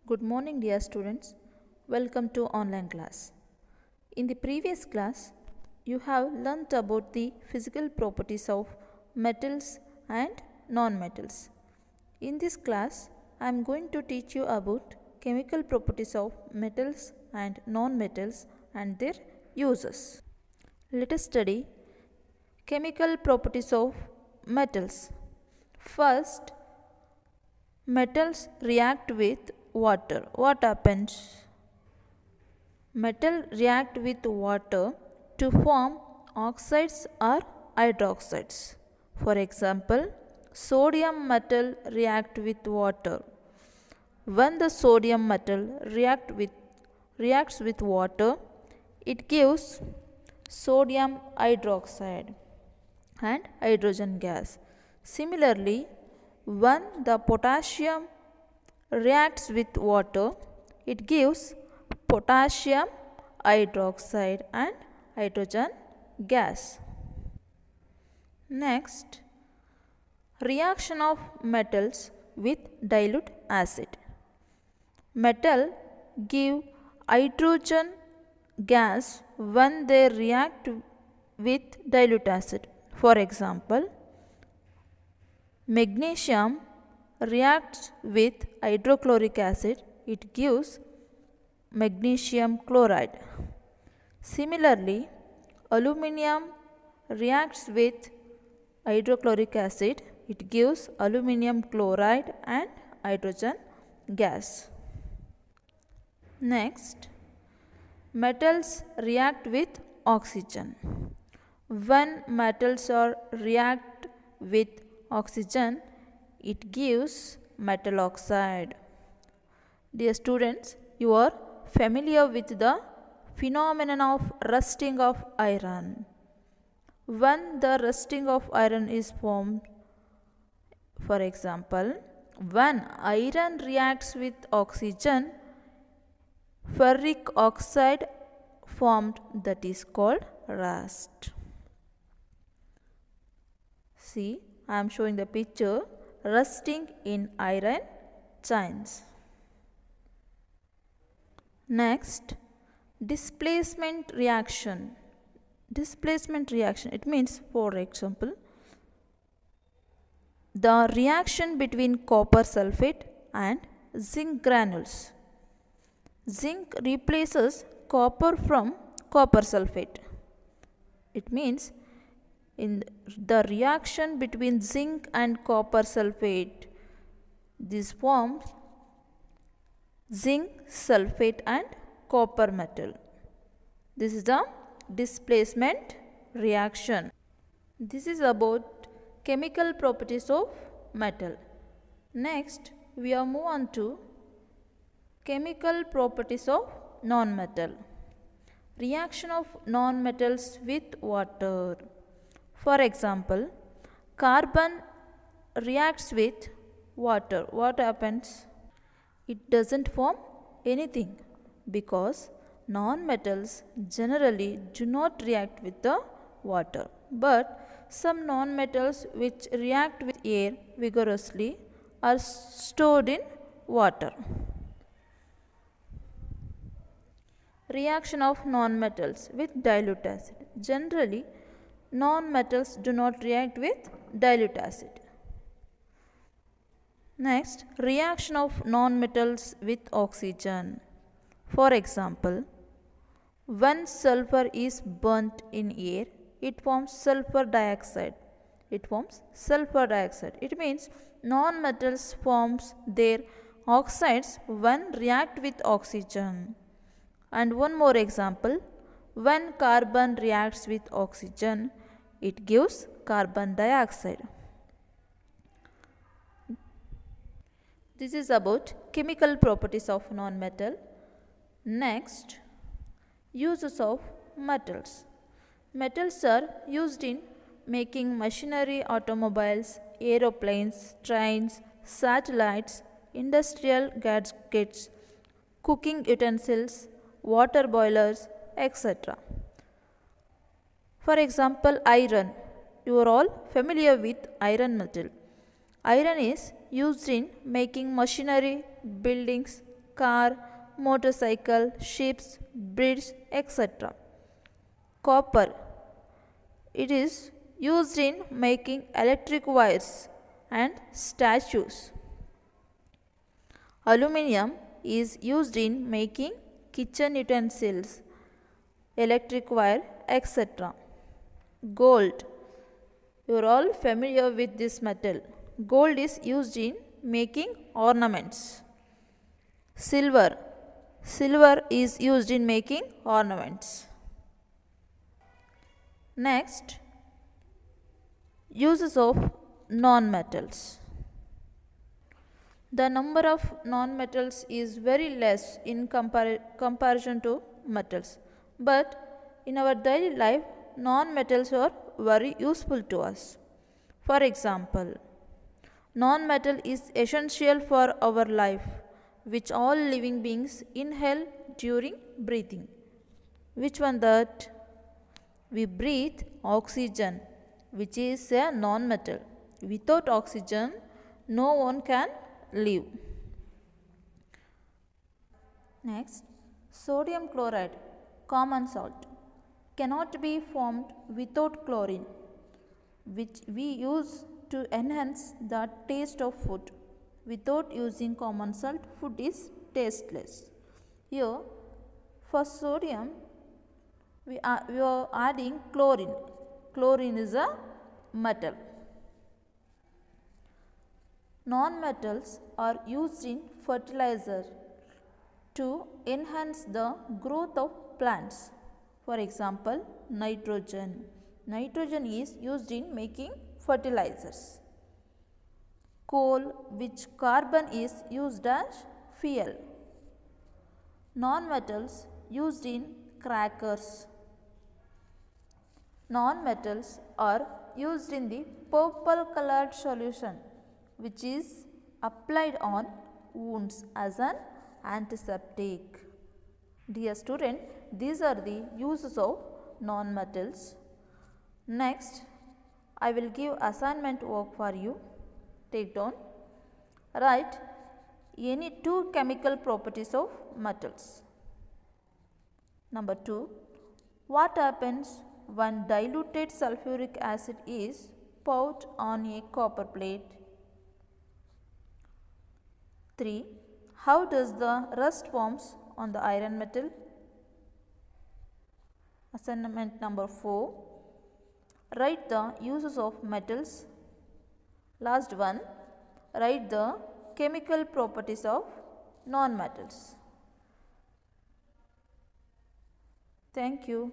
Good morning, dear students. Welcome to online class. In the previous class, you have learnt about the physical properties of metals and non-metals. In this class, I am going to teach you about chemical properties of metals and non-metals and their uses. Let us study chemical properties of metals. First, metals react with water. What happens? Metal react with water to form oxides or hydroxides. For example, sodium metal react with water. When the sodium metal reacts with water, it gives sodium hydroxide and hydrogen gas. Similarly, when the potassium reacts with water, it gives potassium hydroxide and hydrogen gas. Next, reaction of metals with dilute acid. Metal give hydrogen gas when they react with dilute acid. For example, magnesium reacts with hydrochloric acid, it gives magnesium chloride. Similarly, aluminium reacts with hydrochloric acid, it gives aluminium chloride and hydrogen gas. Next, metals react with oxygen. When metals react with oxygen, it gives metal oxide. Dear students, you are familiar with the phenomenon of rusting of iron. When the rusting of iron is formed, for example, when iron reacts with oxygen, ferric oxide formed, that is called rust. See, I am showing the picture rusting in iron chains. Next, displacement reaction. Displacement reaction, it means, for example, the reaction between copper sulfate and zinc granules. Zinc replaces copper from copper sulfate. It means in the reaction between zinc and copper sulfate, this forms zinc sulfate and copper metal. This is the displacement reaction. This is about chemical properties of metal. Next, we are move on to chemical properties of non-metal. Reaction of non-metals with water. For example, carbon reacts with water. What happens? It doesn't form anything because non-metals generally do not react with the water. But some non-metals which react with air vigorously are stored in water. Reaction of non-metals with dilute acid. Generally, non-metals do not react with dilute acid. Next, reaction of non-metals with oxygen. For example, when sulfur is burnt in air, it forms sulfur dioxide. It forms sulfur dioxide. It means non-metals forms their oxides when react with oxygen. And one more example, when carbon reacts with oxygen, it gives carbon dioxide. This is about chemical properties of non-metal. Next, uses of metals. Metals are used in making machinery, automobiles, aeroplanes, trains, satellites, industrial gadgets, cooking utensils, water boilers, etc. For example, iron. You are all familiar with iron metal. Iron is used in making machinery, buildings, car, motorcycle, ships, bridge, etc. Copper. It is used in making electric wires and statues. Aluminium is used in making kitchen utensils, electric wire, etc. Gold. You are all familiar with this metal. Gold is used in making ornaments. Silver. Silver is used in making ornaments. Next, uses of non-metals. The number of non-metals is very less in comparison to metals. But in our daily life, non-metals are very useful to us. For example, non-metal is essential for our life, which all living beings inhale during breathing. Which one that? We breathe oxygen, which is a non-metal. Without oxygen, no one can live. Next, sodium chloride, common salt, cannot be formed without chlorine, which we use to enhance the taste of food. Without using common salt, food is tasteless. Here, for sodium, we are adding chlorine. Chlorine is a metal. Non-metals are used in fertilizer to enhance the growth of plants. For example, nitrogen. Nitrogen is used in making fertilizers. Coal, which carbon is used as fuel. Non-metals used in crackers. Non-metals are used in the purple colored solution, which is applied on wounds as an antiseptic. Dear student, these are the uses of non-metals. Next, I will give assignment work for you. Take down. Write any two chemical properties of metals. Number 2. What happens when diluted sulfuric acid is poured on a copper plate? 3. How does the rust forms on the iron metal? Assignment number 4. Write the uses of metals. Last one, write the chemical properties of non-metals. Thank you.